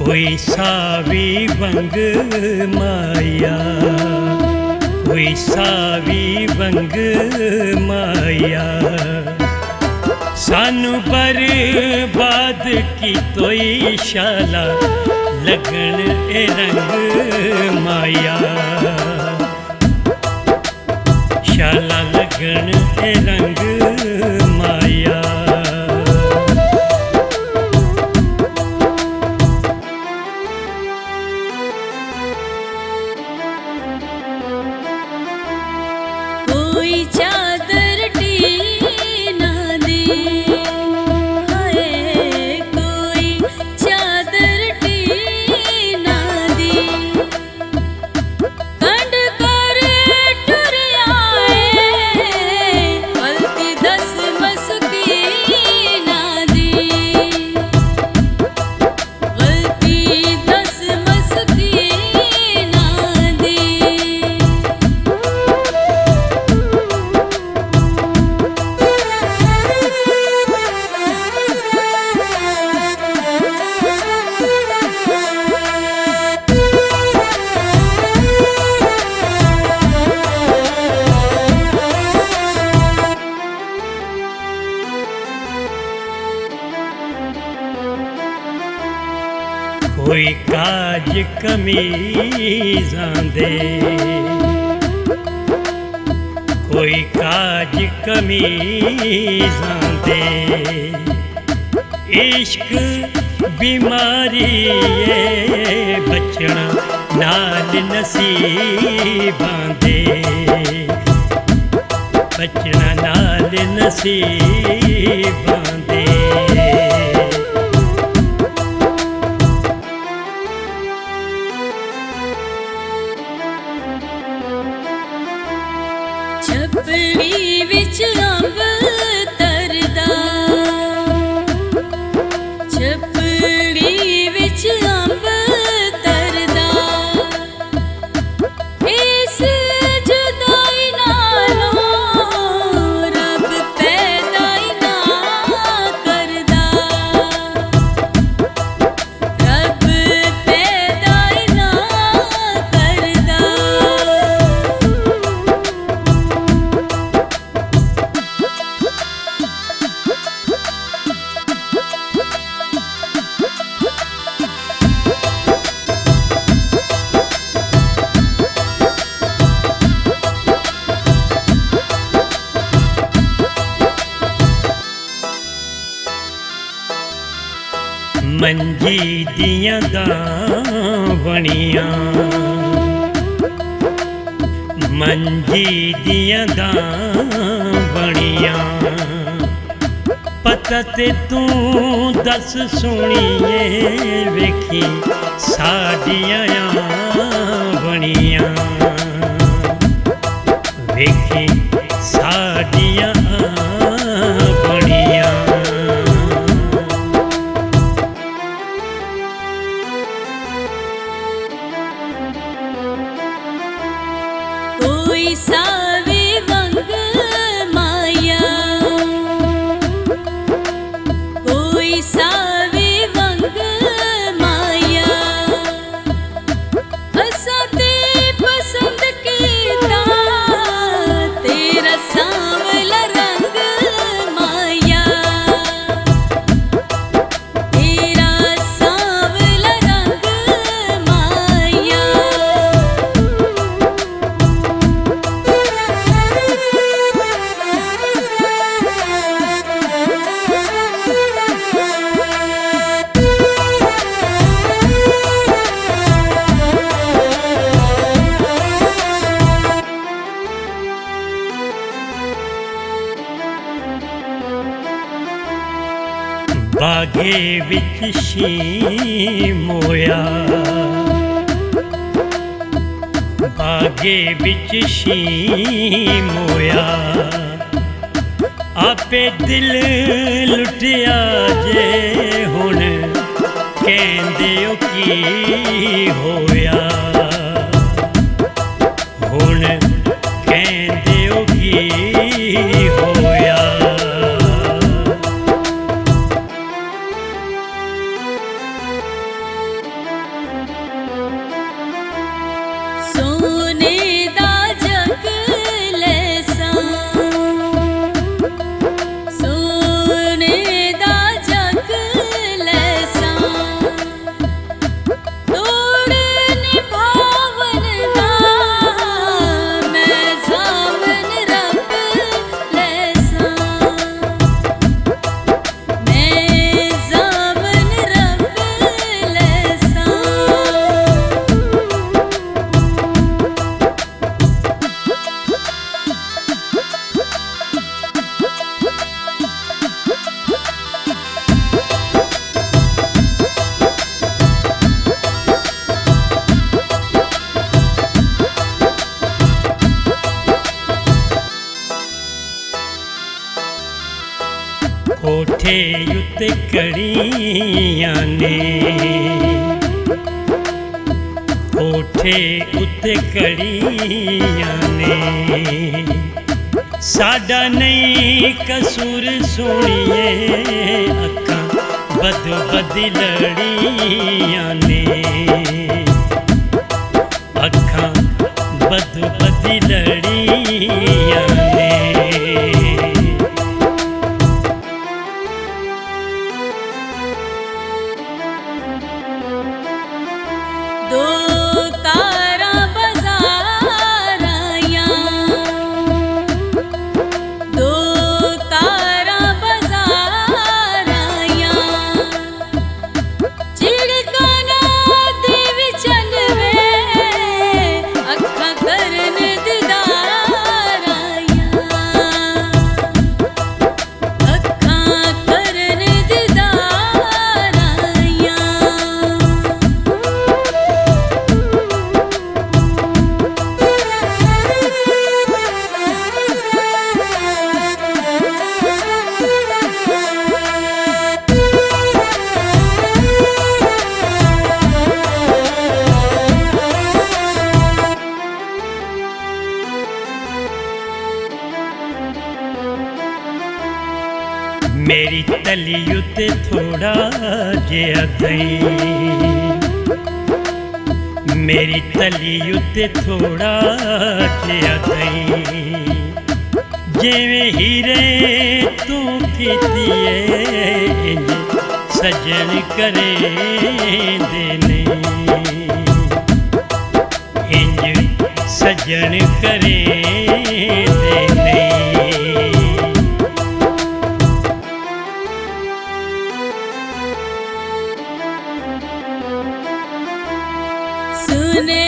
कोई सावी वंग माया, कोई सावी वंग माया, सानू बर्बाद की तोई शाला लगन ए रंग माया, शाला लगन ए रंग माया। कोई चादर टीना दी, हाय कोई चादर टीना दी, कंड कर टुर आए गलती दस मस्कीना दी, गलती दस मस्कीना दी। कोई काज कमीज़ां दे, कोई काज कमीज़ां दे, इश्क बीमारी ए बचना नाल नसीबां दे, बचना नाल नसीबां दे। छपड़ी विच अंब तरदा, छपड़ी विच अंब तरदा, इस जुदाई नालों रब पैदा ही ना करदा, रब पैदा ही ना करदा। मंजी दियां दावणियां, मंजी दियां दावणियां, पता ते तू दस सोहणीए वेखी साडियां आवणियां, वेखी साडियां आवणियां। कोई सावी वंग माया, कोई सावी वंग माया, असां ते पसंद कीता तेरा सांवला रंग माया, तेरा सांवला रंग माया। बागे विच शीं मोया, बागे विच शीं मोया, आपे दिल लुटिया जे हुण कहंदे ओ की होया, हुण कहंदे ओ की होया। उत्ते कड़ियां ने, होठे उत्ते कड़ियां ने। साडा नहीं कसूर सोनिए, अखां बदो बदी लड़ियां ने, अखां बदो बदी लड़ियां ने। दो कारां बाज़ार आईयां, दो कारां बाज़ार आईयां। झिड़कां दे विचन वे अखां करन दीदार आईयां, अखां करन दीदार आईयां। मेरी तली उत्ते थोड़ा जिहा दई, मेरी तली उत्ते थोड़ा जिहा दई। जिवें हीरे तू कीतीए इंज सजन करे देने, इंज सजन करे देने। सुने